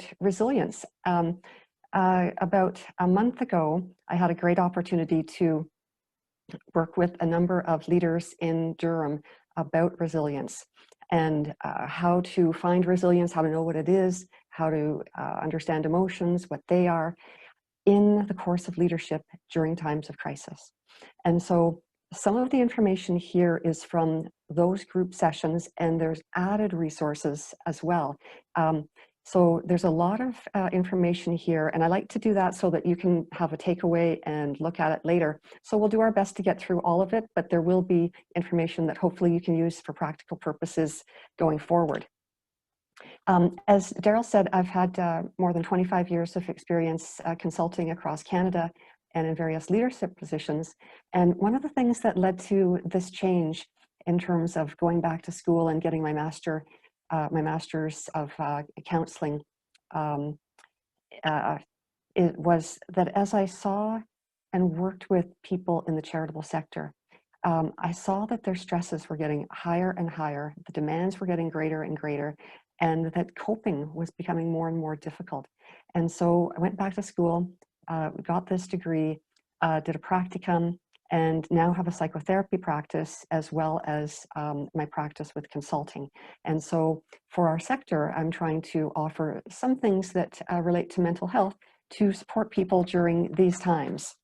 about resilience. About a month ago, I had a great opportunity to work with a number of leaders in Durham about resilience and how to find resilience, how to know what it is, how to understand emotions, what they are, in the course of leadership during times of crisis. And so some of the information here is from those group sessions, and there's added resources as well. So there's a lot of information here, and I like to do that so that you can have a takeaway and look at it later. So we'll do our best to get through all of it, but there will be information that hopefully you can use for practical purposes going forward. As Daryl said, I've had more than 25 years of experience consulting across Canada and in various leadership positions. And one of the things that led to this change in terms of going back to school and getting my master's of counseling, it was that as I saw and worked with people in the charitable sector, I saw that their stresses were getting higher and higher, the demands were getting greater and greater, and that coping was becoming more and more difficult. And so I went back to school, got this degree, did a practicum, and now have a psychotherapy practice as well as my practice with consulting. And so for our sector, I'm trying to offer some things that relate to mental health to support people during these times.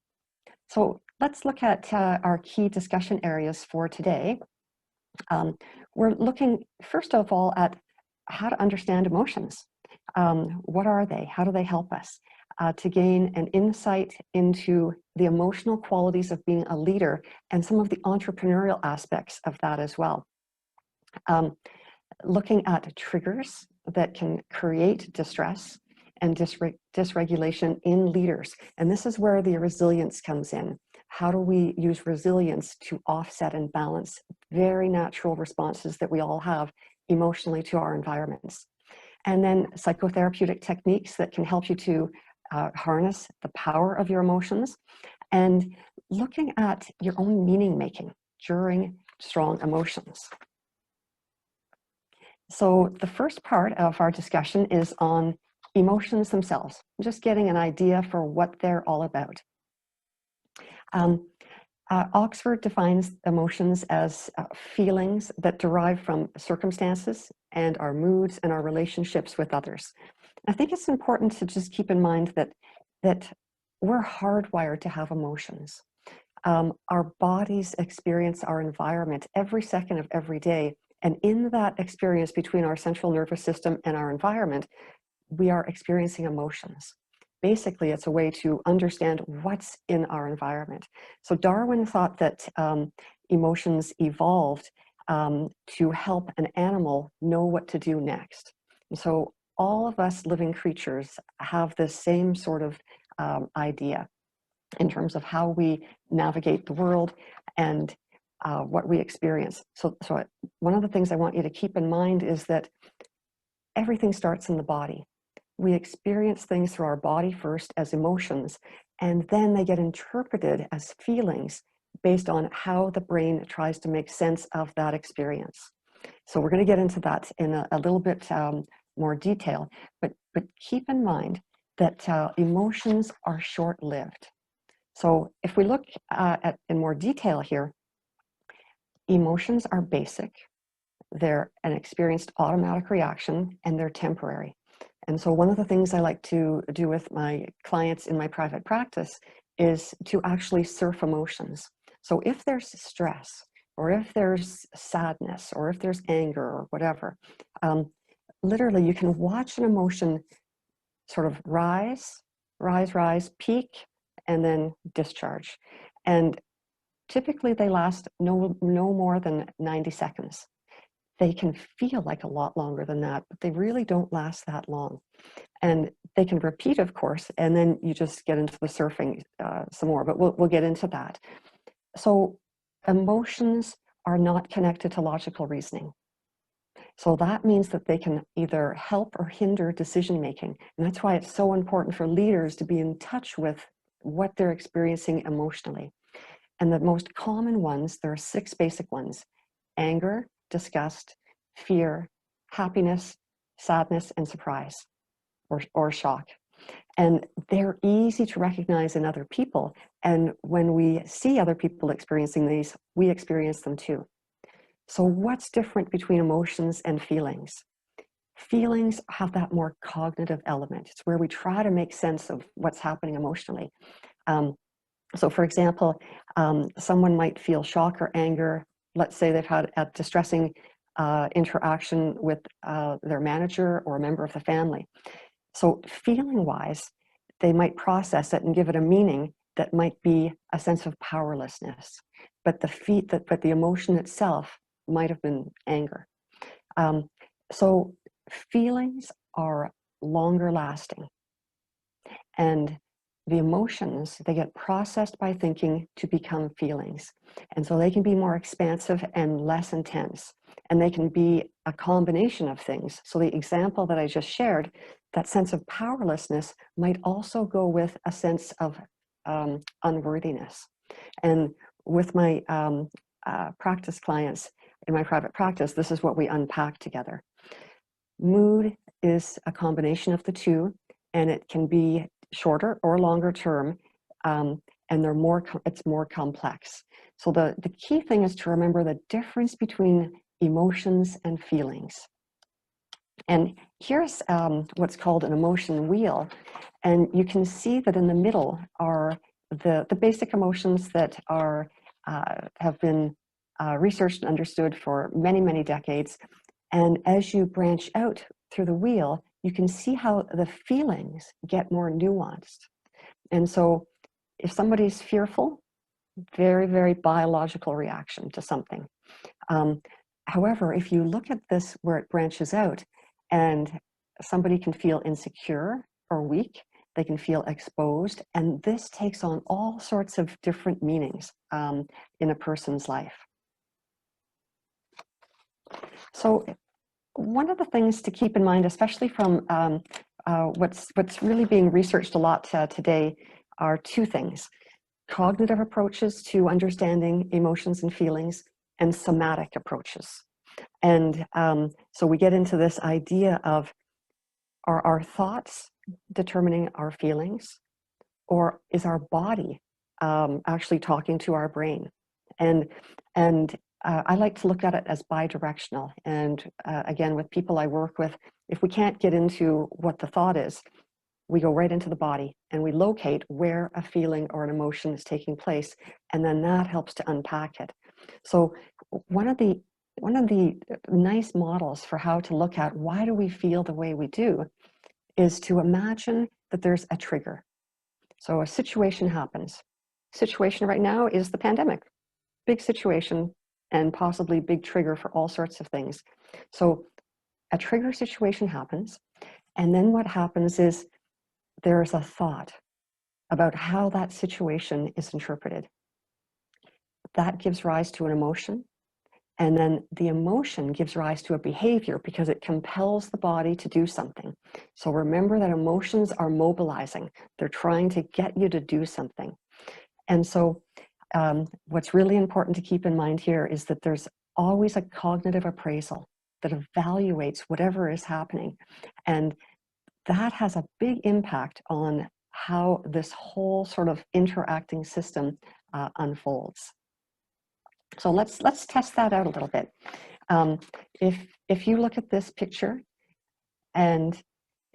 So let's look at our key discussion areas for today. We're looking, first of all, at how to understand emotions. What are they? How do they help us? To gain an insight into the emotional qualities of being a leader and some of the entrepreneurial aspects of that as well. Looking at triggers that can create distress and dysregulation in leaders. And this is where the resilience comes in. How do we use resilience to offset and balance very natural responses that we all have emotionally to our environments? And then psychotherapeutic techniques that can help you to harness the power of your emotions, and looking at your own meaning making during strong emotions. So the first part of our discussion is on emotions themselves, just getting an idea for what they're all about. Oxford defines emotions as feelings that derive from circumstances and our moods and our relationships with others. I think it's important to just keep in mind that we're hardwired to have emotions. Our bodies experience our environment every second of every day, and in that experience between our central nervous system and our environment, we are experiencing emotions. Basically, it's a way to understand what's in our environment. So Darwin thought that emotions evolved to help an animal know what to do next. And so all of us living creatures have this same sort of idea in terms of how we navigate the world and what we experience. So one of the things I want you to keep in mind is that everything starts in the body. We experience things through our body first as emotions, and then they get interpreted as feelings based on how the brain tries to make sense of that experience. So we're going to get into that in a little bit more detail, but keep in mind that emotions are short-lived. So if we look at in more detail here, emotions are basic, they're an experienced automatic reaction, and they're temporary. And so one of the things I like to do with my clients in my private practice is to actually surf emotions. So if there's stress, or if there's sadness, or if there's anger, or whatever, literally you can watch an emotion sort of rise, peak, and then discharge. And typically they last no more than 90 seconds. They can feel like a lot longer than that, but they really don't last that long. And they can repeat, of course, and then you just get into the surfing some more, but we'll get into that. So emotions are not connected to logical reasoning. So that means that they can either help or hinder decision-making. And that's why it's so important for leaders to be in touch with what they're experiencing emotionally. And the most common ones, there are 6 basic ones: anger, disgust, fear, happiness, sadness, and surprise. or shock. And they're easy to recognize in other people. And when we see other people experiencing these, we experience them too. So what's different between emotions and feelings? Feelings have that more cognitive element. It's where we try to make sense of what's happening emotionally. So for example, someone might feel shock or anger. Let's say they've had a distressing interaction with their manager or a member of the family. So feeling-wise, they might process it and give it a meaning that might be a sense of powerlessness, but the emotion itself might have been anger. So feelings are longer lasting, and the emotions, they get processed by thinking to become feelings. And so they can be more expansive and less intense. And they can be a combination of things. So the example that I just shared, that sense of powerlessness might also go with a sense of unworthiness. And with my practice clients in my private practice, this is what we unpack together. Mood is a combination of the two, and it can be shorter or longer term, and it's more complex. So the key thing is to remember the difference between emotions and feelings. And here's what's called an emotion wheel. And you can see that in the middle are the basic emotions that have been researched and understood for many, many decades. And as you branch out through the wheel, you can see how the feelings get more nuanced. And so if somebody's fearful, very, very biological reaction to something. However, if you look at this where it branches out, and somebody can feel insecure or weak, they can feel exposed, and this takes on all sorts of different meanings in a person's life. So one of the things to keep in mind, especially from what's really being researched a lot today, are two things: cognitive approaches to understanding emotions and feelings, and somatic approaches. And so we get into this idea of, are our thoughts determining our feelings, or is our body actually talking to our brain? And I like to look at it as bidirectional. And again, with people I work with, if we can't get into what the thought is, we go right into the body and we locate where a feeling or an emotion is taking place, and then that helps to unpack it. So one of the nice models for how to look at why do we feel the way we do is to imagine that there's a trigger. So a situation happens. Situation right now is the pandemic. Big situation and possibly big trigger for all sorts of things. So a trigger situation happens, and then what happens is there's a thought about how that situation is interpreted. That gives rise to an emotion, and then the emotion gives rise to a behavior because it compels the body to do something. So remember that emotions are mobilizing. They're trying to get you to do something. And so what's really important to keep in mind here is that there's always a cognitive appraisal that evaluates whatever is happening. And that has a big impact on how this whole sort of interacting system unfolds. So let's test that out a little bit. If you look at this picture, and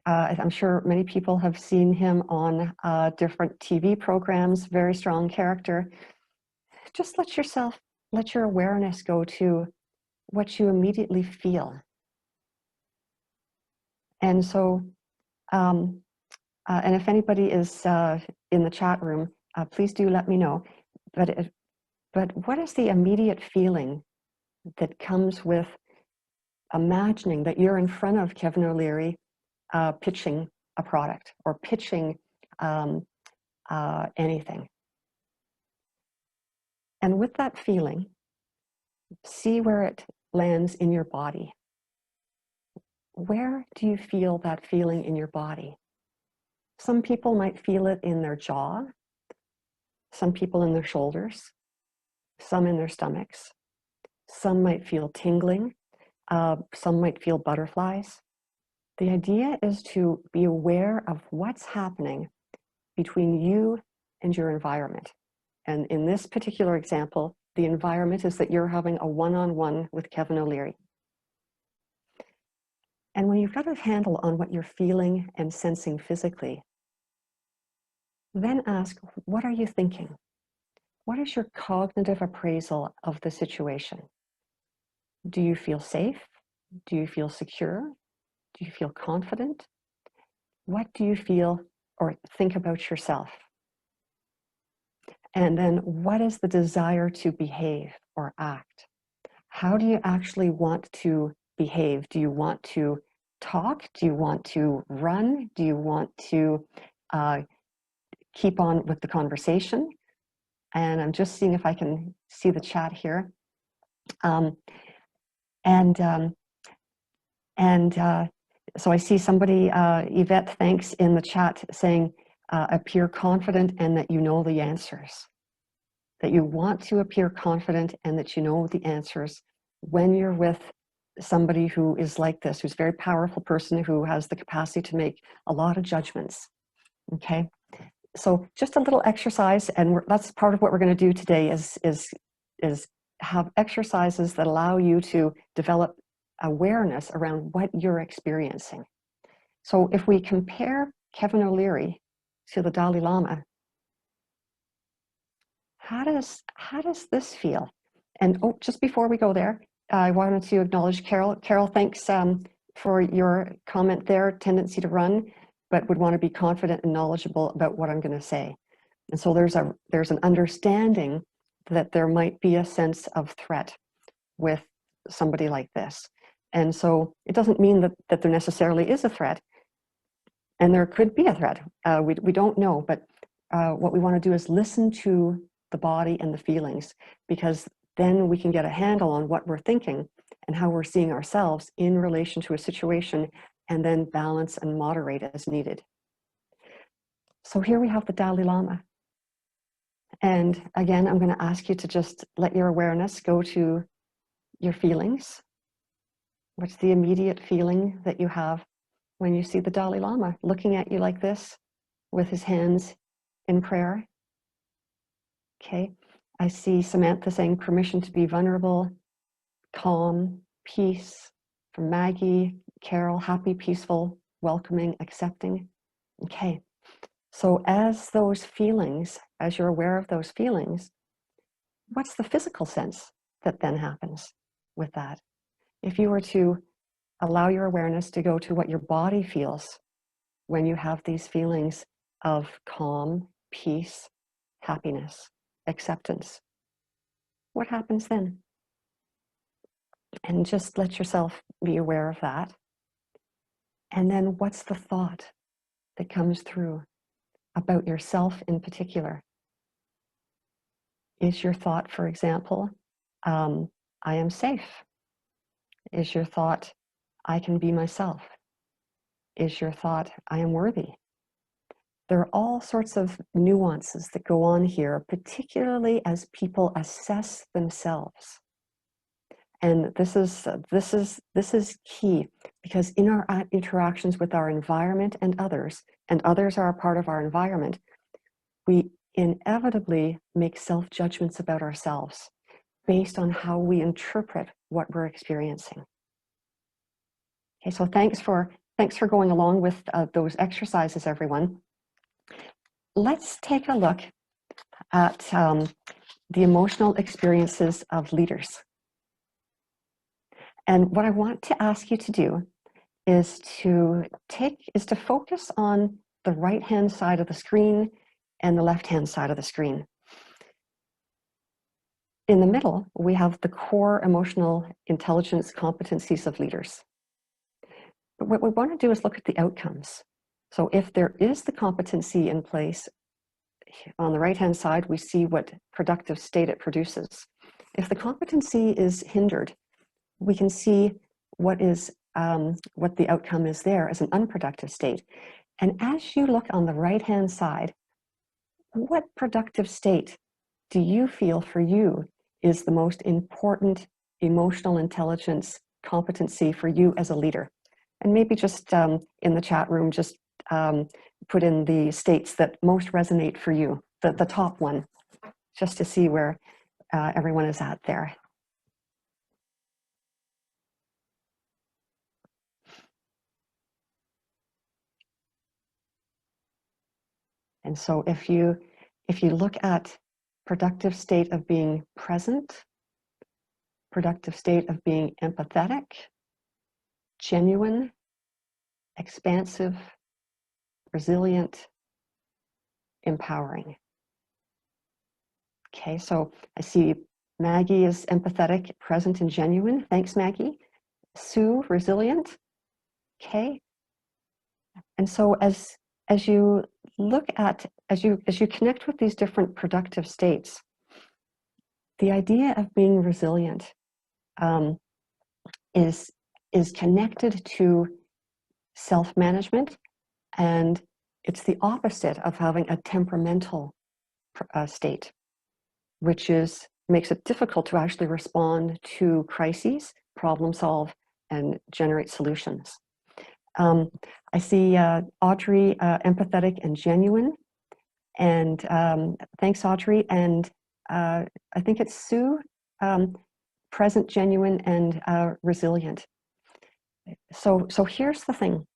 I'm sure many people have seen him on different TV programs, very strong character, just let your awareness go to what you immediately feel. And so, and if anybody is in the chat room, please do let me know. But what is the immediate feeling that comes with imagining that you're in front of Kevin O'Leary pitching a product or pitching anything? And with that feeling, see where it lands in your body. Where do you feel that feeling in your body? Some people might feel it in their jaw, some people in their shoulders, some in their stomachs. Some might feel tingling, some might feel butterflies. The idea is to be aware of what's happening between you and your environment. And in this particular example, the environment is that you're having a one-on-one with Kevin O'Leary. And when you've got a handle on what you're feeling and sensing physically, then ask, what are you thinking? What is your cognitive appraisal of the situation? Do you feel safe? Do you feel secure? Do you feel confident? What do you feel or think about yourself? And then what is the desire to behave or act? How do you actually want to behave? Do you want to talk? Do you want to run? Do you want to keep on with the conversation? And I'm just seeing if I can see the chat here. So I see somebody, Yvette, thanks, in the chat saying, appear confident and that you know the answers. That you want to appear confident and that you know the answers when you're with somebody who is like this, who's a very powerful person who has the capacity to make a lot of judgments. Okay, so just a little exercise, and that's part of what we're going to do today is have exercises that allow you to develop awareness around what you're experiencing. So if we compare Kevin O'Leary to the Dalai Lama, how does this feel? And oh, just before we go there, I wanted to acknowledge Carol. Carol, thanks for your comment there, tendency to run, but would want to be confident and knowledgeable about what I'm going to say. And so there's an understanding that there might be a sense of threat with somebody like this. And so it doesn't mean that there necessarily is a threat, and there could be a threat. We don't know, but what we want to do is listen to the body and the feelings, because then we can get a handle on what we're thinking and how we're seeing ourselves in relation to a situation, and then balance and moderate as needed. So here we have the Dalai Lama. And again, I'm going to ask you to just let your awareness go to your feelings. What's the immediate feeling that you have when you see the Dalai Lama looking at you like this with his hands in prayer? Okay, I see Samantha saying permission to be vulnerable, calm, peace. From Maggie, Carol, happy, peaceful, welcoming, accepting. Okay, so as those feelings, as you're aware of those feelings, what's the physical sense that then happens with that? If you were to allow your awareness to go to what your body feels when you have these feelings of calm, peace, happiness, acceptance, what happens then? And just let yourself be aware of that. And then what's the thought that comes through about yourself in particular? Is your thought, for example, I am safe? Is your thought, I can be myself? Is your thought, I am worthy? There are all sorts of nuances that go on here, particularly as people assess themselves. And this is key, because in our interactions with our environment and others are a part of our environment, we inevitably make self-judgments about ourselves based on how we interpret what we're experiencing. Okay, so thanks for going along with those exercises, everyone. Let's take a look at the emotional experiences of leaders. And what I want to ask you to do is to focus on the right-hand side of the screen and the left-hand side of the screen. In the middle, we have the core emotional intelligence competencies of leaders. But what we want to do is look at the outcomes. So if there is the competency in place, on the right-hand side, we see what productive state it produces. If the competency is hindered, we can see what the outcome is there as an unproductive state. And as you look on the right-hand side, what productive state do you feel for you is the most important emotional intelligence competency for you as a leader? And maybe just in the chat room, just put in the states that most resonate for you, the top one, just to see where everyone is at there. And so if you look at productive state of being present, productive state of being empathetic, genuine, expansive, resilient, empowering. Okay, so I see Maggie is empathetic, present, and genuine. Thanks, Maggie. Sue, resilient. Okay. And so as you look at, as you connect with these different productive states, the idea of being resilient is connected to self-management, and it's the opposite of having a temperamental state, which makes it difficult to actually respond to crises, problem solve, and generate solutions. I see Audrey, empathetic and genuine, and thanks, Audrey. And I think it's Sue, present, genuine, and resilient. So here's the thing.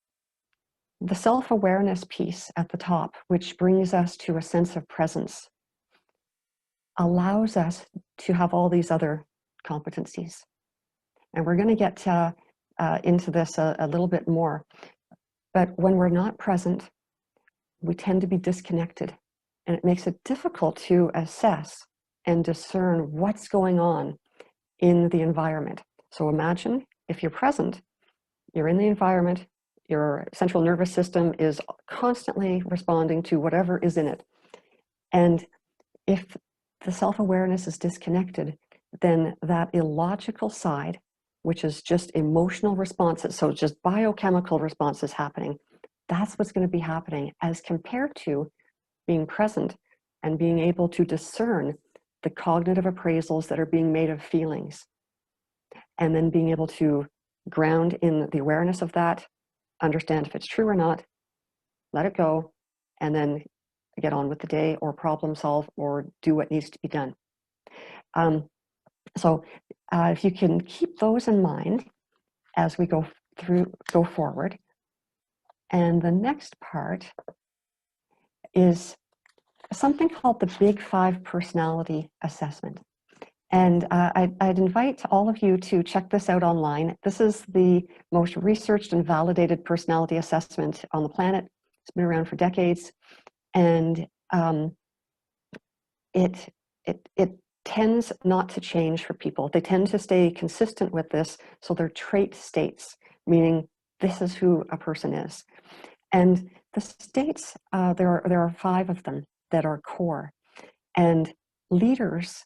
The self-awareness piece at the top, which brings us to a sense of presence, allows us to have all these other competencies. And we're going to get into this a little bit more. But when we're not present, we tend to be disconnected. And it makes it difficult to assess and discern what's going on in the environment. So imagine if you're present, you're in the environment, your central nervous system is constantly responding to whatever is in it. And if the self-awareness is disconnected, then that illogical side, which is just emotional responses, so just biochemical responses happening, that's what's going to be happening, as compared to being present and being able to discern the cognitive appraisals that are being made of feelings, and then being able to ground in the awareness of that, understand if it's true or not, let it go, and then get on with the day, or problem solve, or do what needs to be done. So if you can keep those in mind as we go forward. And the next part is something called the Big Five Personality Assessment. And I'd invite all of you to check this out online. This is the most researched and validated personality assessment on the planet. It's been around for decades. And it tends not to change for people. They tend to stay consistent with this. So they're trait states, meaning this is who a person is. And the states, there are 5 of them that are core. And leaders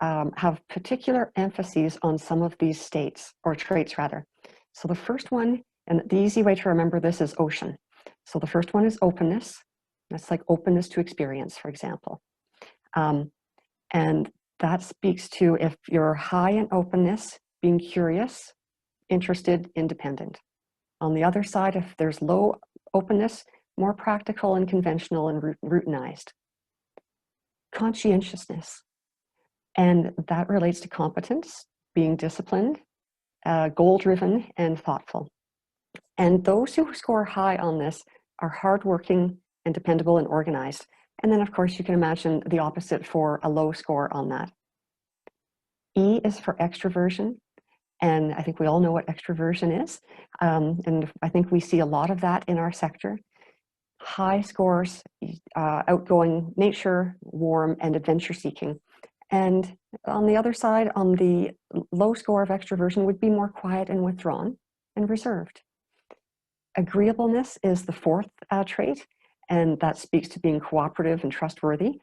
have particular emphases on some of these states, or traits rather. So the first one, and the easy way to remember this, is ocean. So the first one is openness. That's like openness to experience, for example. And that speaks to, if you're high in openness, being curious, interested, independent. On the other side, if there's low openness, more practical and conventional and routinized. Conscientiousness. And that relates to competence, being disciplined, goal-driven, and thoughtful. And those who score high on this are hardworking and dependable and organized. And then, of course, you can imagine the opposite for a low score on that. E is for extroversion. And I think we all know what extroversion is. And I think we see a lot of that in our sector. High scores, outgoing nature, warm, and adventure-seeking. And on the other side, on the low score of extroversion, would be more quiet and withdrawn and reserved. Agreeableness is the 4th trait, and that speaks to being cooperative and trustworthy.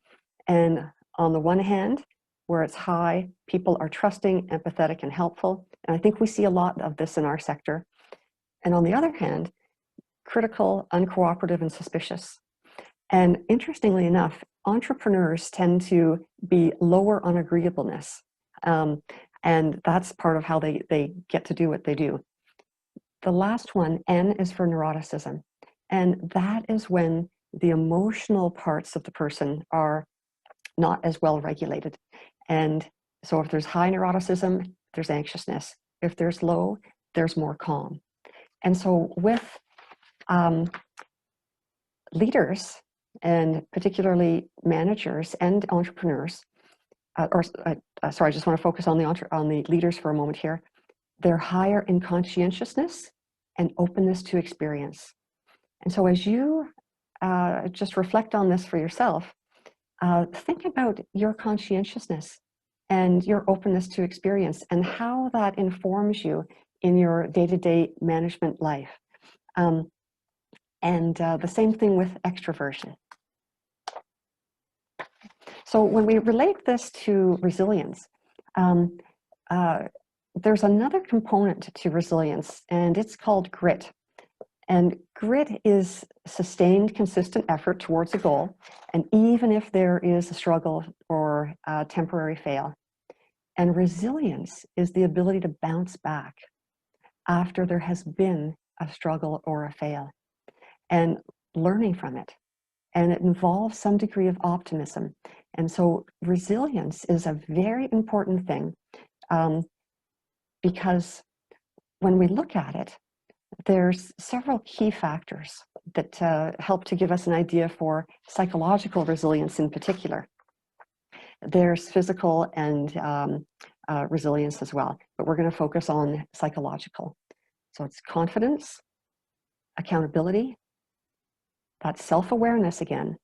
And on the one hand, where it's high, people are trusting, empathetic, and helpful. And I think we see a lot of this in our sector. And on the other hand, critical, uncooperative, and suspicious. And interestingly enough, entrepreneurs tend to be lower on agreeableness. And that's part of how they get to do what they do. The last one, N, is for neuroticism. And that is when the emotional parts of the person are not as well regulated. And so if there's high neuroticism, there's anxiousness. If there's low, there's more calm. And so with leaders, and particularly managers and entrepreneurs, sorry, I just want to focus on the leaders for a moment here. They're higher in conscientiousness and openness to experience. And so as you just reflect on this for yourself, think about your conscientiousness and your openness to experience and how that informs you in your day-to-day management life. And the same thing with extroversion. So when we relate this to resilience, there's another component to resilience, and it's called grit. And grit is sustained, consistent effort towards a goal, and even if there is a struggle or a temporary fail. And resilience is the ability to bounce back after there has been a struggle or a fail, and learning from it. And it involves some degree of optimism. And so resilience is a very important thing, because when we look at it, there's several key factors that help to give us an idea for psychological resilience in particular. There's physical and resilience as well, but we're going to focus on psychological. So it's confidence, accountability, that's self-awareness again,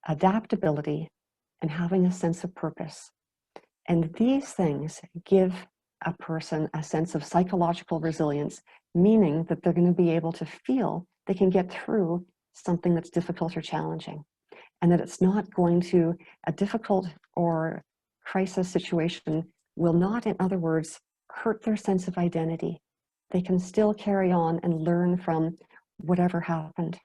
adaptability, and having a sense of purpose. And these things give a person a sense of psychological resilience, meaning that they're going to be able to feel they can get through something that's difficult or challenging, and that it's not going to, a difficult or crisis situation will not, in other words, hurt their sense of identity. They can still carry on and learn from whatever happened.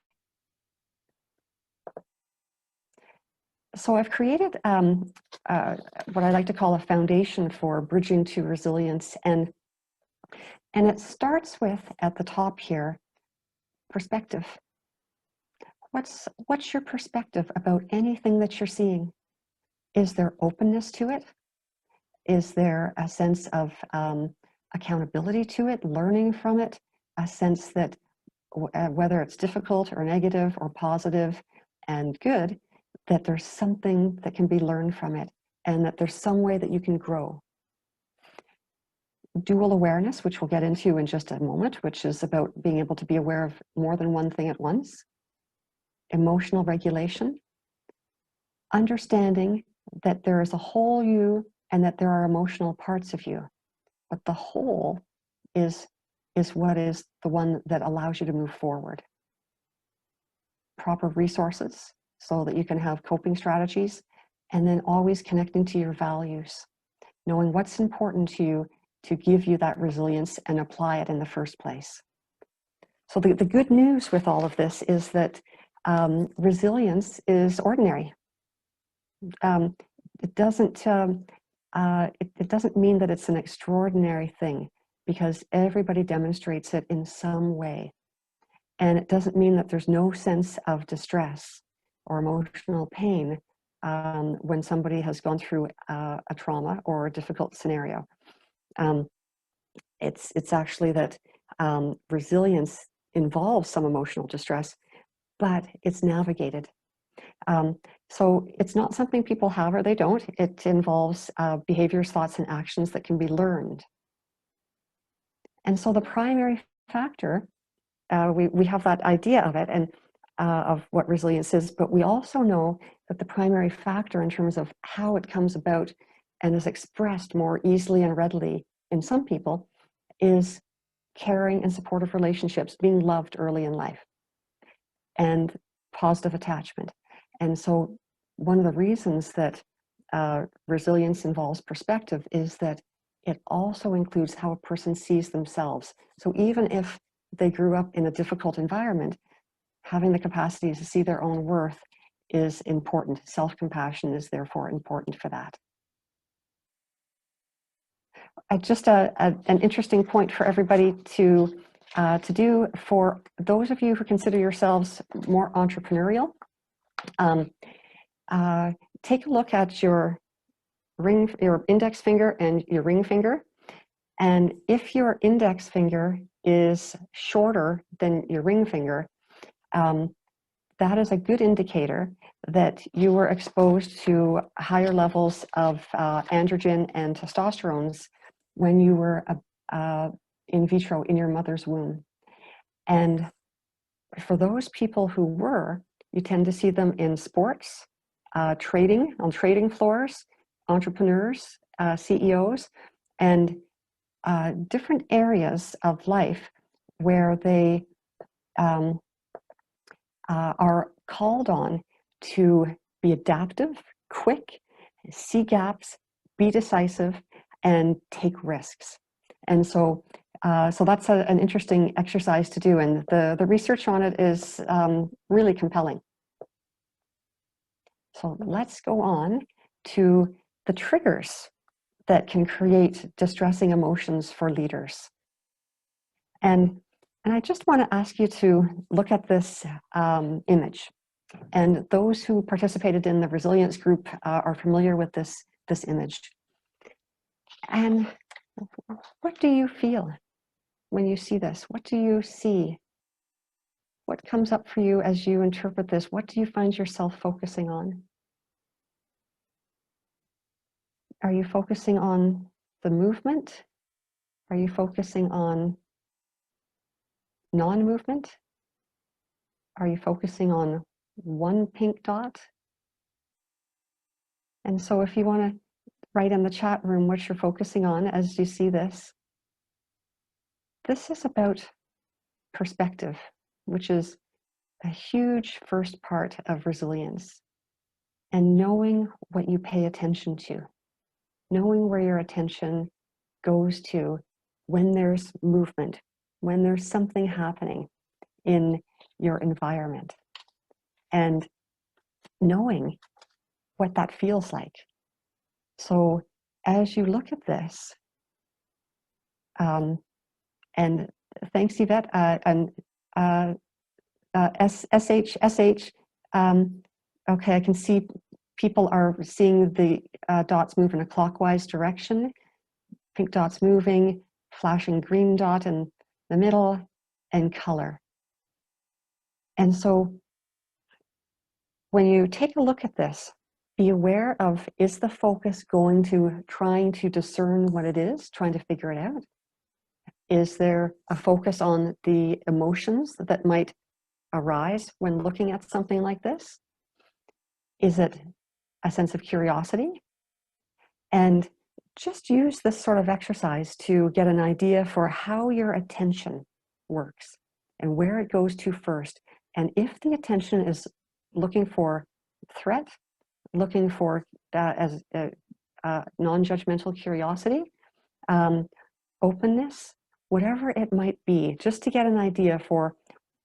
So I've created what I like to call a foundation for bridging to resilience, and it starts with, at the top here, perspective. What's your perspective about anything that you're seeing? Is there openness to it? Is there a sense of accountability to it, learning from it, a sense that whether it's difficult or negative or positive and good, that there's something that can be learned from it, and that there's some way that you can grow? Dual awareness, which we'll get into in just a moment, which is about being able to be aware of more than one thing at once. Emotional regulation, understanding that there is a whole you and that there are emotional parts of you, but the whole is what is the one that allows you to move forward. Proper resources so that you can have coping strategies, and then always connecting to your values, knowing what's important to you to give you that resilience and apply it in the first place. So the good news with all of this is that resilience is ordinary. It doesn't mean that it's an extraordinary thing, because everybody demonstrates it in some way. And it doesn't mean that there's no sense of distress or emotional pain when somebody has gone through a trauma or a difficult scenario. It's actually that resilience involves some emotional distress, but it's navigated. So it's not something people have or they don't. It involves behaviors, thoughts, and actions that can be learned. And so the primary factor, we have that idea of it and of what resilience is, but we also know that the primary factor in terms of how it comes about and is expressed more easily and readily in some people is caring and supportive relationships, being loved early in life, and positive attachment. And so one of the reasons that resilience involves perspective is that it also includes how a person sees themselves. So even if they grew up in a difficult environment, having the capacity to see their own worth is important. Self-compassion is therefore important for that. just an interesting point for everybody to do. For those of you who consider yourselves more entrepreneurial, take a look at your index finger and your ring finger. And if your index finger is shorter than your ring finger, that is a good indicator that you were exposed to higher levels of androgen and testosterones when you were in vitro in your mother's womb. And for those people who were, you tend to see them in sports, trading, on trading floors, entrepreneurs, CEOs, and different areas of life where they are called on to be adaptive, quick, see gaps, be decisive, and take risks. And so that's an interesting exercise to do, and the research on it is really compelling. So let's go on to the triggers that can create distressing emotions for leaders. And I just want to ask you to look at this image. And those who participated in the resilience group are familiar with this image. And what do you feel when you see this? What do you see? What comes up for you as you interpret this? What do you find yourself focusing on? Are you focusing on the movement? Are you focusing on non-movement? Are you focusing on one pink dot? And so if you want to write in the chat room what you're focusing on as you see this, this is about perspective, which is a huge first part of resilience, and knowing what you pay attention to, knowing where your attention goes to when there's movement, when there's something happening in your environment, and knowing what that feels like. So as you look at this, and thanks, Yvette, and SH, okay, I can see people are seeing the dots move in a clockwise direction, pink dots moving, flashing green dot in the middle, and color. And so when you take a look at this, be aware of, is the focus going to trying to discern what it is, trying to figure it out? Is there a focus on the emotions that might arise when looking at something like this? Is it a sense of curiosity? And just use this sort of exercise to get an idea for how your attention works and where it goes to first. And if the attention is looking for threat, looking for as non-judgmental curiosity, openness, whatever it might be, just to get an idea for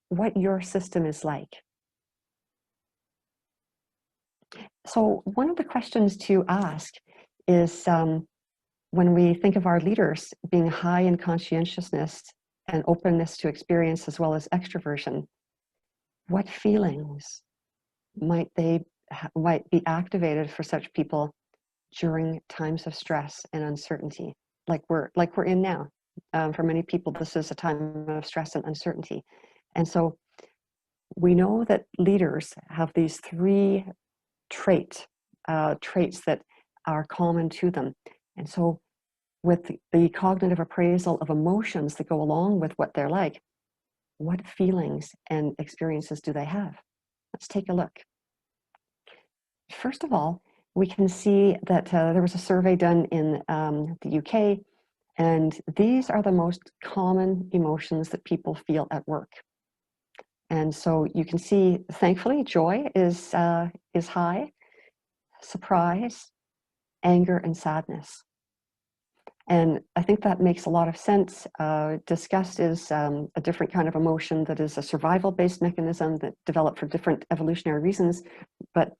what your system is like. So one of the questions to ask is, when we think of our leaders being high in conscientiousness and openness to experience as well as extroversion, what feelings might be activated for such people during times of stress and uncertainty, like we're in now? For many people, this is a time of stress and uncertainty. And so we know that leaders have these three traits that are common to them. And so with the cognitive appraisal of emotions that go along with what they're like, what feelings and experiences do they have? Let's take a look. First of all, we can see that there was a survey done in the UK, and these are the most common emotions that people feel at work. And so you can see, thankfully, joy is high, surprise, anger, and sadness. And I think that makes a lot of sense. Disgust is a different kind of emotion that is a survival-based mechanism that developed for different evolutionary reasons. But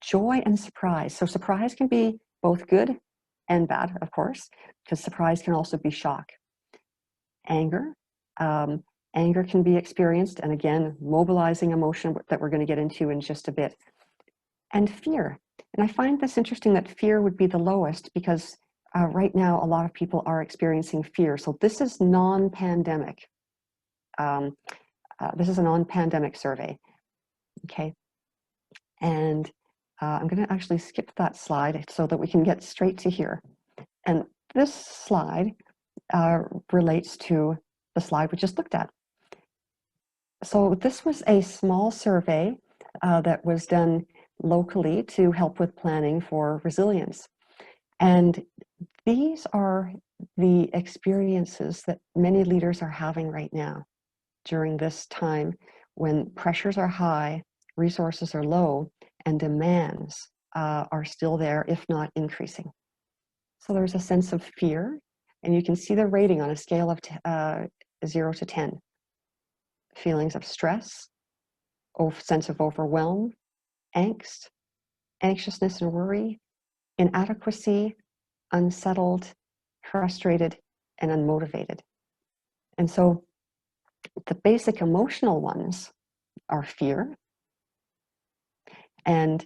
joy and surprise. So surprise can be both good and bad, of course, because surprise can also be shock. Anger. Anger can be experienced, and again, mobilizing emotion that we're going to get into in just a bit. And fear. And I find this interesting that fear would be the lowest because right now a lot of people are experiencing fear. So this is non-pandemic. This is a non-pandemic survey. Okay. And I'm going to actually skip that slide so that we can get straight to here. And this slide relates to the slide we just looked at. So this was a small survey that was done locally to help with planning for resilience. And these are the experiences that many leaders are having right now during this time when pressures are high, resources are low, and demands are still there, if not increasing. So there's a sense of fear, and you can see the rating on a scale of 0 to 10. Feelings of stress, sense of overwhelm, angst, anxiousness and worry, inadequacy, unsettled, frustrated, and unmotivated. And so the basic emotional ones are fear, and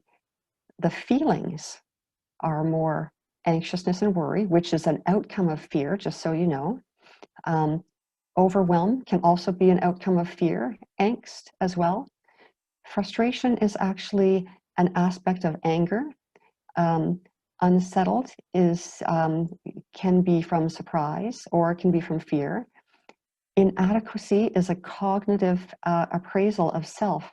the feelings are more anxiousness and worry, which is an outcome of fear, just so you know. Overwhelm can also be an outcome of fear, angst as well. Frustration is actually an aspect of anger. Unsettled can be from surprise or it can be from fear. Inadequacy is a cognitive appraisal of self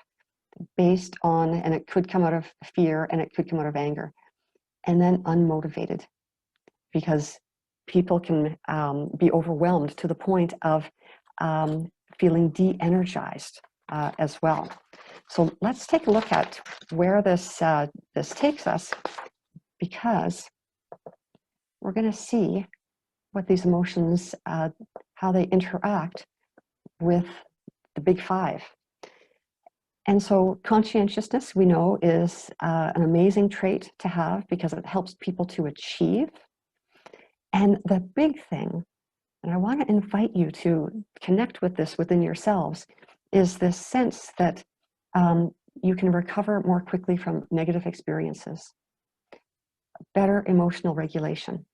based on, and it could come out of fear and it could come out of anger. And then unmotivated, because people can be overwhelmed to the point of feeling de-energized as well. So let's take a look at where this takes us, because we're going to see what these emotions, how they interact with the big five. And so conscientiousness, we know, is an amazing trait to have because it helps people to achieve. And the big thing, and I want to invite you to connect with this within yourselves, is this sense that you can recover more quickly from negative experiences, better emotional regulation,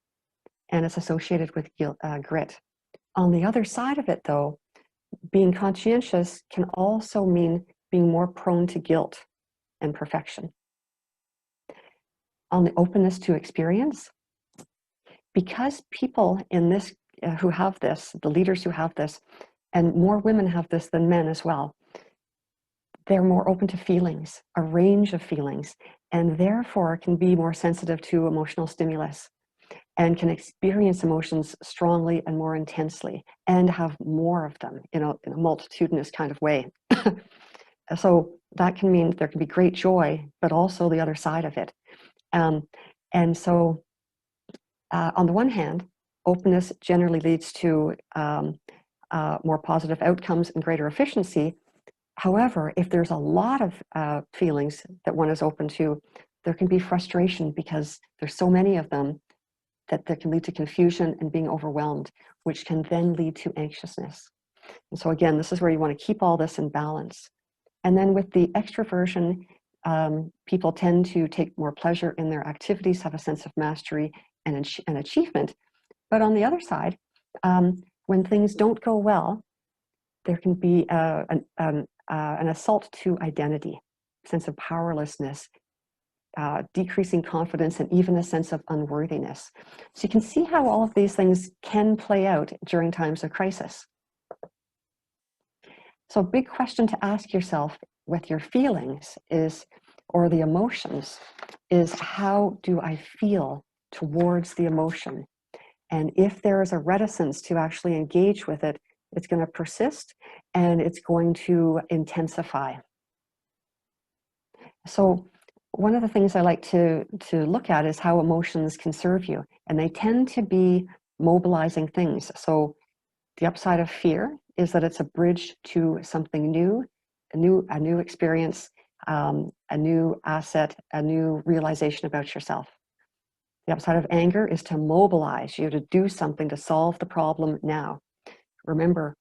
and it's associated with grit. On the other side of it, though, being conscientious can also mean being more prone to guilt and perfection. On the openness to experience, because people in this who have this, the leaders who have this, and more women have this than men as well, they're more open to feelings, a range of feelings, and therefore can be more sensitive to emotional stimulus and can experience emotions strongly and more intensely and have more of them in a multitudinous kind of way. So that can mean there can be great joy, but also the other side of it. And so on the one hand, openness generally leads to more positive outcomes and greater efficiency. However, if there's a lot of feelings that one is open to, there can be frustration because there's so many of them that can lead to confusion and being overwhelmed, which can then lead to anxiousness. And so again, this is where you want to keep all this in balance. And then with the extroversion, people tend to take more pleasure in their activities, have a sense of mastery and achievement. But on the other side, when things don't go well, there can be an assault to identity, sense of powerlessness, decreasing confidence, and even a sense of unworthiness. So you can see how all of these things can play out during times of crisis. So a big question to ask yourself with your feelings is, or the emotions, is how do I feel towards the emotion? And if there is a reticence to actually engage with it, it's going to persist and it's going to intensify. So one of the things I like to look at is how emotions can serve you. And they tend to be mobilizing things. So the upside of fear is that it's a bridge to something new, a new experience, a new asset, a new realization about yourself. The opposite of anger is to mobilize you to do something to solve the problem now. Remember,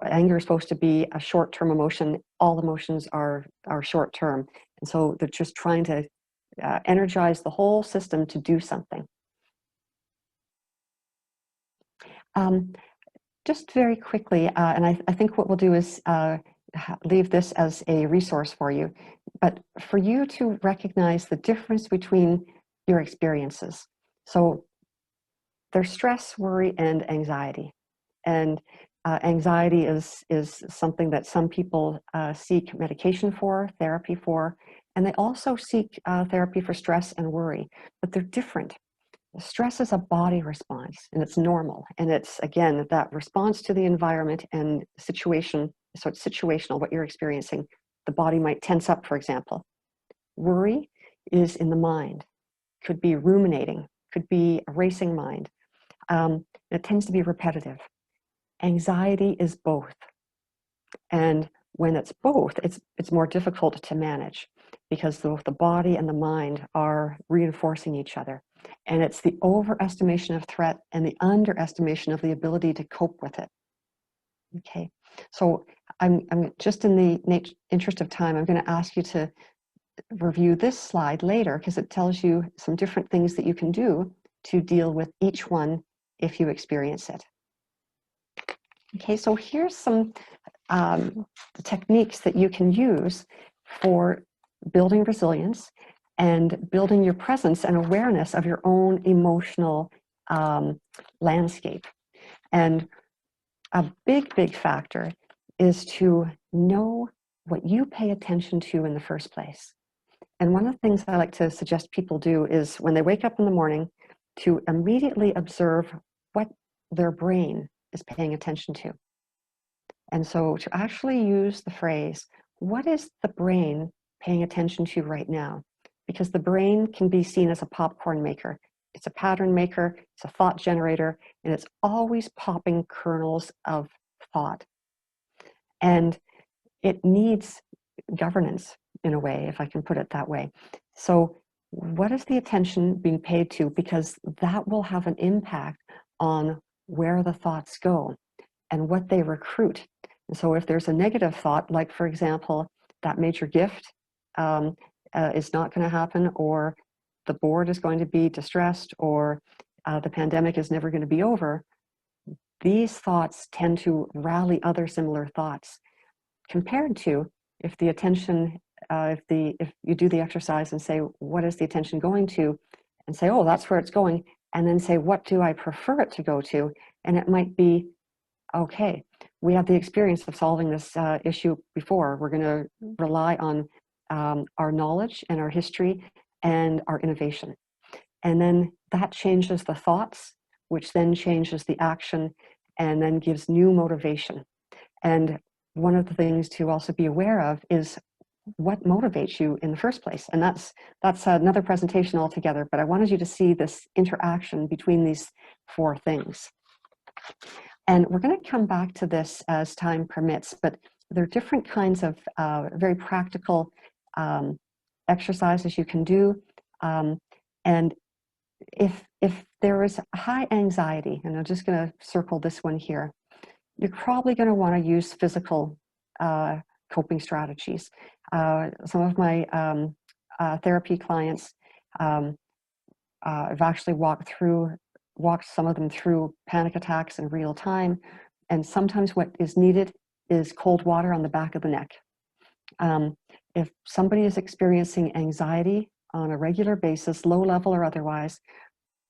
anger is supposed to be a short-term emotion. All emotions are short-term. And so they're just trying to energize the whole system to do something. Just very quickly, and I think what we'll do is leave this as a resource for you, but for you to recognize the difference between your experiences. So there's stress, worry, and anxiety. And anxiety is something that some people seek medication for, therapy for, and they also seek therapy for stress and worry, but they're different. Stress is a body response, and it's normal. And it's, again, that response to the environment and situation. So it's situational, what you're experiencing. The body might tense up, for example. Worry is in the mind. Could be ruminating, could be a racing mind. It tends to be repetitive. Anxiety is both. And when it's both, it's more difficult to manage because both the body and the mind are reinforcing each other. And it's the overestimation of threat and the underestimation of the ability to cope with it. Okay, so I'm just in the interest of time, I'm going to ask you to review this slide later because it tells you some different things that you can do to deal with each one if you experience it. Okay, so here's some the techniques that you can use for building resilience and building your presence and awareness of your own emotional landscape. And a big factor is to know what you pay attention to in the first place. And one of the things I like to suggest people do is when they wake up in the morning to immediately observe what their brain is paying attention to. And so to actually use the phrase, what is the brain paying attention to right now? Because the brain can be seen as a popcorn maker. It's a pattern maker, it's a thought generator, and it's always popping kernels of thought. And it needs governance in a way, if I can put it that way. So what is the attention being paid to? Because that will have an impact on where the thoughts go and what they recruit. And so if there's a negative thought, like for example, that major gift is not going to happen, or the board is going to be distressed, or the pandemic is never going to be over, these thoughts tend to rally other similar thoughts, compared to if the attention, if you do the exercise and say, what is the attention going to? And say, oh, that's where it's going. And then say, what do I prefer it to go to? And it might be, okay, we have the experience of solving this issue before. We're going to rely on our knowledge and our history and our innovation. And then that changes the thoughts, which then changes the action and then gives new motivation. And one of the things to also be aware of is what motivates you in the first place. And that's another presentation altogether, but I wanted you to see this interaction between these four things. And we're going to come back to this as time permits, but there are different kinds of very practical exercises you can do. And if there is high anxiety, and I'm just going to circle this one here, you're probably going to want to use physical coping strategies. Some of my therapy clients have actually walked some of them through panic attacks in real time. And sometimes what is needed is cold water on the back of the neck. If somebody is experiencing anxiety on a regular basis, low level or otherwise,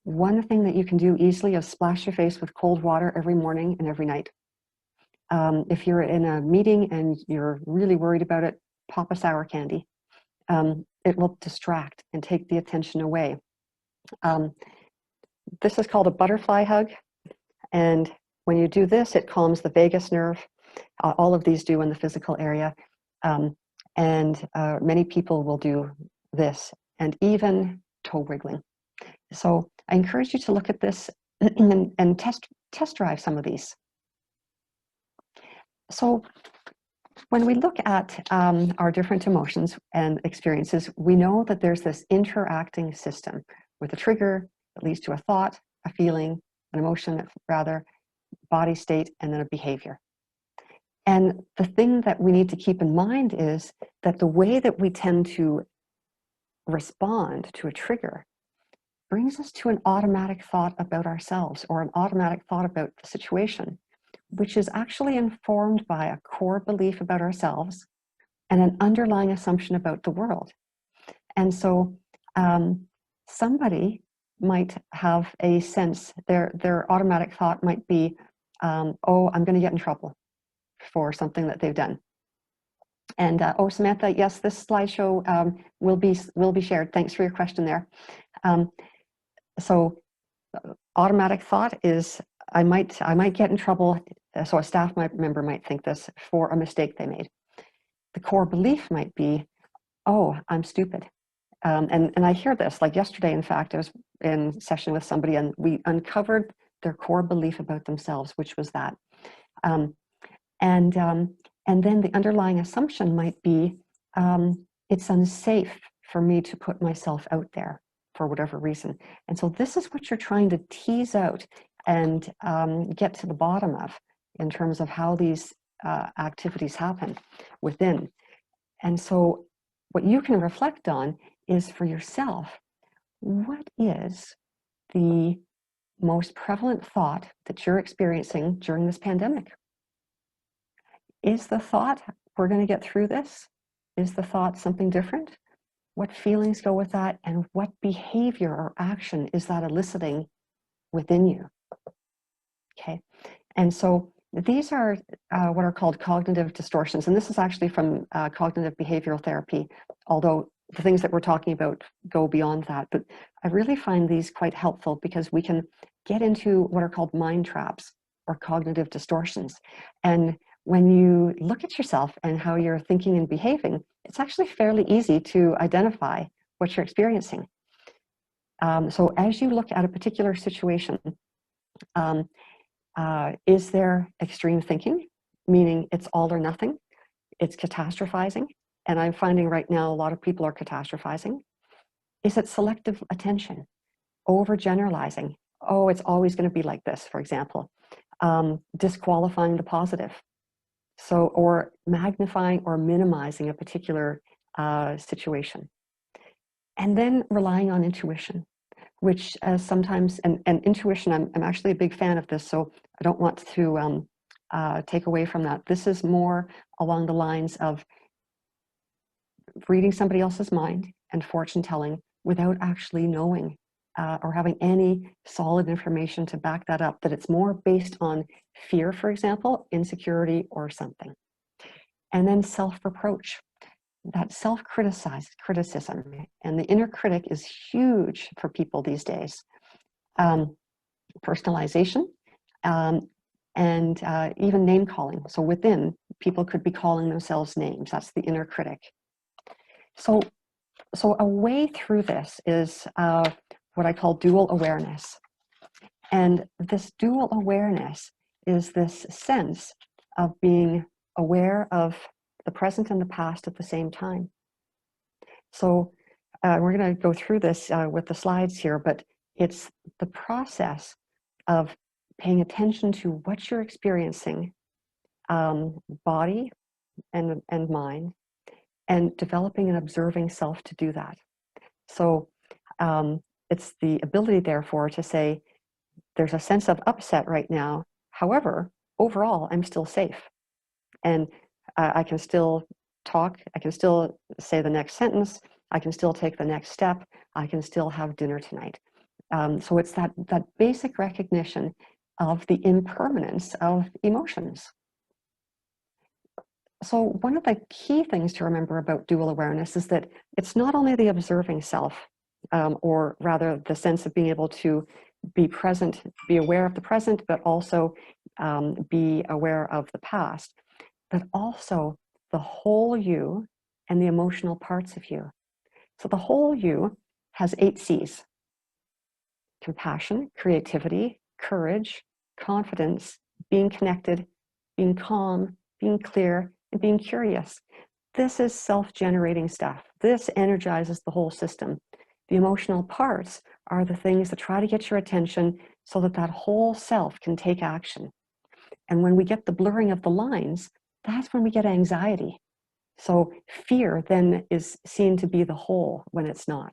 one thing that you can do easily is splash your face with cold water every morning and every night. If you're in a meeting and you're really worried about it, pop a sour candy. It will distract and take the attention away. This is called a butterfly hug. And when you do this, it calms the vagus nerve. All of these do in the physical area. And many people will do this, and even toe wriggling. So I encourage you to look at this and test drive some of these. So when we look at our different emotions and experiences, we know that there's this interacting system with a trigger It leads to a thought, a feeling, an emotion, rather, body state, and then a behavior. And the thing that we need to keep in mind is that the way that we tend to respond to a trigger brings us to an automatic thought about ourselves or an automatic thought about the situation, which is actually informed by a core belief about ourselves and an underlying assumption about the world. And so somebody might have a sense, their automatic thought might be, oh, I'm going to get in trouble for something that they've done. And oh, Samantha, yes, this slideshow will be shared. Thanks for your question there. So automatic thought is, I might get in trouble. So a staff member might think this for a mistake they made. The core belief might be, oh, I'm stupid. And I hear this, like yesterday, in fact, I was in session with somebody and we uncovered their core belief about themselves, which was that. And then the underlying assumption might be, it's unsafe for me to put myself out there for whatever reason. And so this is what you're trying to tease out and get to the bottom of in terms of how these activities happen within. And so what you can reflect on is for yourself, what is the most prevalent thought that you're experiencing during this pandemic? Is the thought, we're going to get through this? Is the thought something different? What feelings go with that? And what behavior or action is that eliciting within you? Okay. And so these are what are called cognitive distortions. And this is actually from cognitive behavioral therapy, although the things that we're talking about go beyond that. But I really find these quite helpful because we can get into what are called mind traps or cognitive distortions. And when you look at yourself and how you're thinking and behaving, it's actually fairly easy to identify what you're experiencing. So as you look at a particular situation, is there extreme thinking, meaning it's all or nothing? It's catastrophizing, and I'm finding right now a lot of people are catastrophizing. Is it selective attention, overgeneralizing? Oh, it's always going to be like this, for example. Disqualifying the positive. So, or magnifying or minimizing a particular situation. And then relying on intuition, which sometimes, and intuition, I'm actually a big fan of this, so I don't want to take away from that. This is more along the lines of reading somebody else's mind and fortune telling without actually knowing or having any solid information to back that up, that it's more based on fear, for example, insecurity or something. And then self-reproach, that self-criticism, and the inner critic is huge for people these days. Personalization, and even name calling. So within, people could be calling themselves names. That's the inner critic. So a way through this is what I call dual awareness. And this dual awareness is this sense of being aware of the present and the past at the same time. So we're going to go through this with the slides here, but it's the process of paying attention to what you're experiencing, body and mind, and developing an observing self to do that. So it's the ability, therefore, to say, there's a sense of upset right now. However, overall, I'm still safe. And I can still talk. I can still say the next sentence. I can still take the next step. I can still have dinner tonight. So it's that basic recognition of the impermanence of emotions. So one of the key things to remember about dual awareness is that it's not only the observing self, or rather the sense of being able to be present, be aware of the present, but also be aware of the past, but also the whole you and the emotional parts of you. So the whole you has 8 C's: compassion, creativity, courage, confidence, being connected, being calm, being clear, and being curious. This is self-generating stuff. This energizes the whole system The emotional parts are the things that try to get your attention so that that whole self can take action. And when we get the blurring of the lines, that's when we get anxiety. So fear then is seen to be the whole when it's not.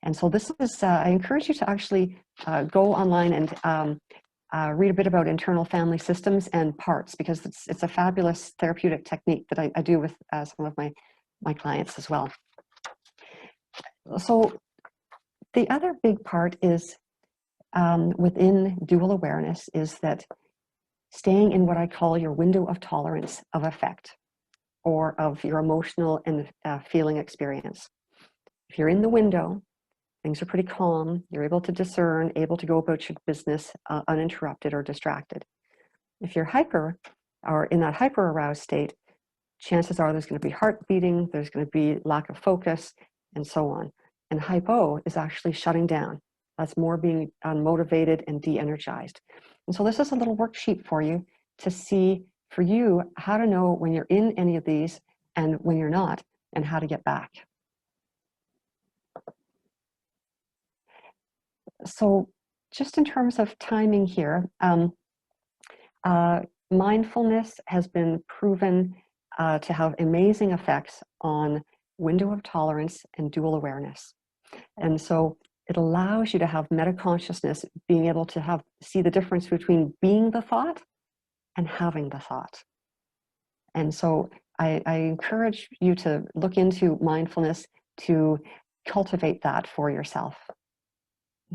And so this is, I encourage you to actually go online and read a bit about internal family systems and parts, because it's a fabulous therapeutic technique that I do with some of my clients as well. So the other big part is within dual awareness is that staying in what I call your window of tolerance of effect, or of your emotional and feeling experience. If you're in the window, things are pretty calm, you're able to discern, able to go about your business uninterrupted or distracted. If you're hyper, or in that hyper aroused state, chances are there's going to be heart beating, there's going to be lack of focus, and so on. And hypo is actually shutting down. That's more being unmotivated and de-energized. And so this is a little worksheet for you to see, for you, how to know when you're in any of these and when you're not, and how to get back. So just in terms of timing here, mindfulness has been proven to have amazing effects on window of tolerance and dual awareness. And so it allows you to have meta-consciousness, being able to see the difference between being the thought and having the thought. And so I encourage you to look into mindfulness to cultivate that for yourself.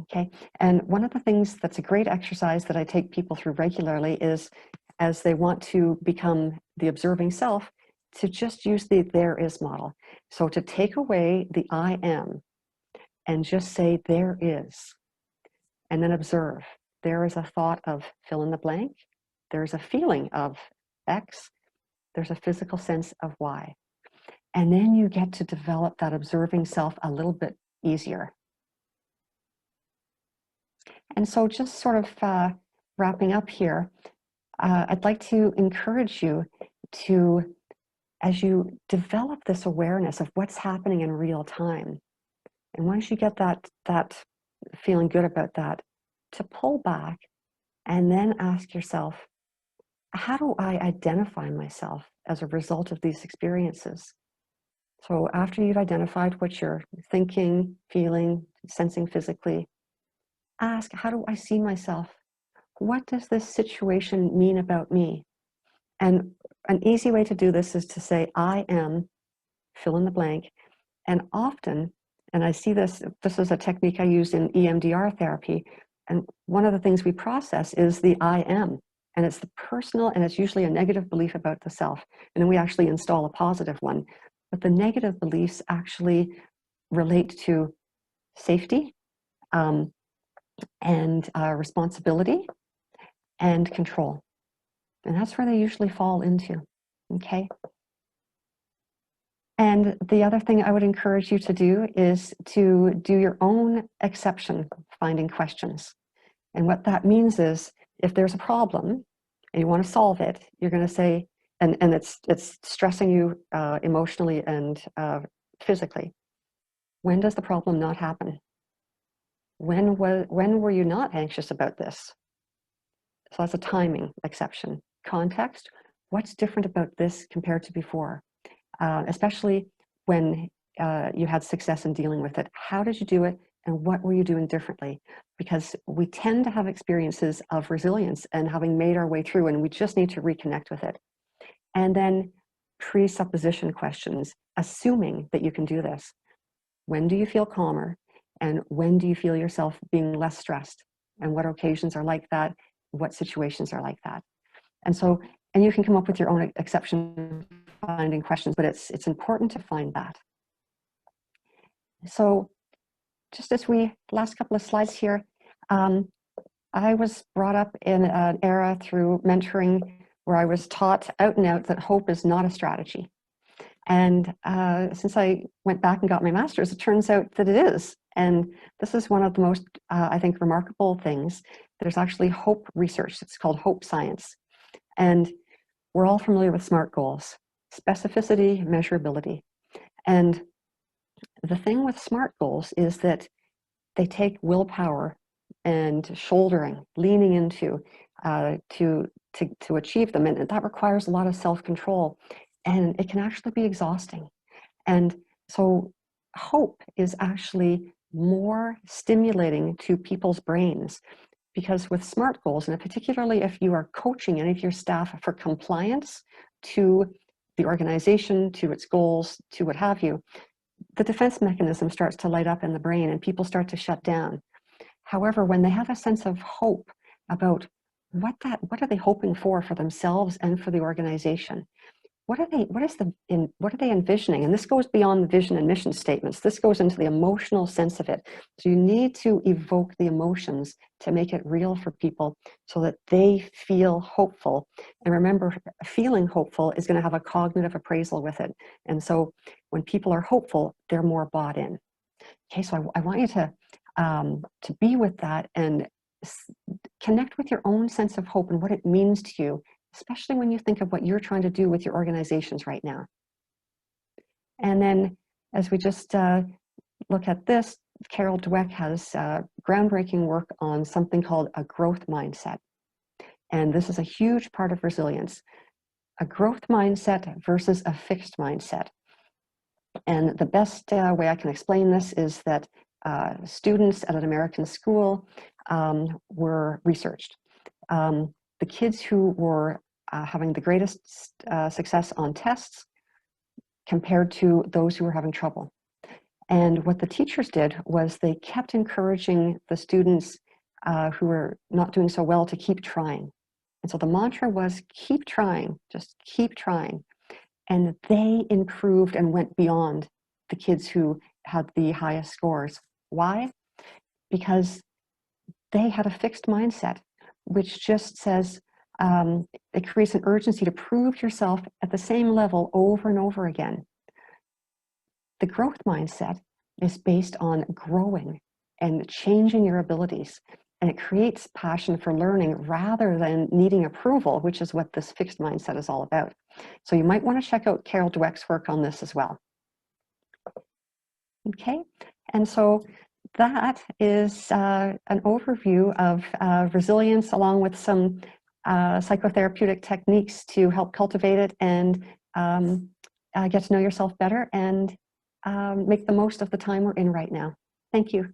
Okay, and one of the things that's a great exercise that I take people through regularly is, as they want to become the observing self, to just use the there is model. So to take away the I am and just say there is, and then observe. There is a thought of fill in the blank, there's a feeling of X, there's a physical sense of Y. And then you get to develop that observing self a little bit easier. And so just sort of wrapping up here, I'd like to encourage you to, as you develop this awareness of what's happening in real time, and once you get that feeling good about that, to pull back and then ask yourself, how do I identify myself as a result of these experiences? So after you've identified what you're thinking, feeling, sensing physically, ask, how do I see myself? What does this situation mean about me? And an easy way to do this is to say, I am, fill in the blank. And often, and I see this is a technique I use in EMDR therapy, and one of the things we process is the I am. And it's the personal, and it's usually a negative belief about the self. And then we actually install a positive one. But the negative beliefs actually relate to safety, and responsibility and control. And that's where they usually fall into, okay? And the other thing I would encourage you to do is to do your own exception finding questions. And what that means is, if there's a problem and you want to solve it, you're going to say, and it's stressing you emotionally and physically, when does the problem not happen? When were you not anxious about this? So that's a timing exception. Context, what's different about this compared to before? Especially when you had success in dealing with it. How did you do it, and what were you doing differently? Because we tend to have experiences of resilience and having made our way through, and we just need to reconnect with it. And then presupposition questions, assuming that you can do this. When do you feel calmer? And when do you feel yourself being less stressed? And what occasions are like that? What situations are like that? And so, and you can come up with your own exception finding questions, but it's important to find that. So just as last couple of slides here, I was brought up in an era through mentoring where I was taught out and out that hope is not a strategy. And since I went back and got my master's, it turns out that it is. And this is one of the most, I think, remarkable things. There's actually hope research. It's called hope science. And we're all familiar with SMART goals: specificity, measurability. And The thing with SMART goals is that they take willpower and shouldering, leaning into to achieve them. And that requires a lot of self-control. And it can actually be exhausting. And so hope is actually more stimulating to people's brains, because with SMART goals, and particularly if you are coaching any of your staff for compliance to the organization, to its goals, to what have you, the defense mechanism starts to light up in the brain and people start to shut down. However, when they have a sense of hope about what are they hoping for themselves and for the organization, what are they envisioning? And this goes beyond the vision and mission statements. This goes into the emotional sense of it. So you need to evoke the emotions to make it real for people so that they feel hopeful. And remember, feeling hopeful is going to have a cognitive appraisal with it. And so when people are hopeful, they're more bought in. Okay, so I want you to be with that and connect with your own sense of hope and what it means to you, especially when you think of what you're trying to do with your organizations right now. And then as we just look at this, Carol Dweck has groundbreaking work on something called a growth mindset. And this is a huge part of resilience, a growth mindset versus a fixed mindset. And the best way I can explain this is that students at an American school were researched. The kids who were having the greatest success on tests compared to those who were having trouble. And what the teachers did was they kept encouraging the students who were not doing so well to keep trying. And so the mantra was, keep trying, just keep trying. And they improved and went beyond the kids who had the highest scores. Why? Because they had a fixed mindset, which just says, it creates an urgency to prove yourself at the same level over and over again. The growth mindset is based on growing and changing your abilities, and it creates passion for learning rather than needing approval, which is what this fixed mindset is all about. So you might want to check out Carol Dweck's work on this as well. Okay, and so that is an overview of resilience, along with some psychotherapeutic techniques to help cultivate it and get to know yourself better and make the most of the time we're in right now. Thank you.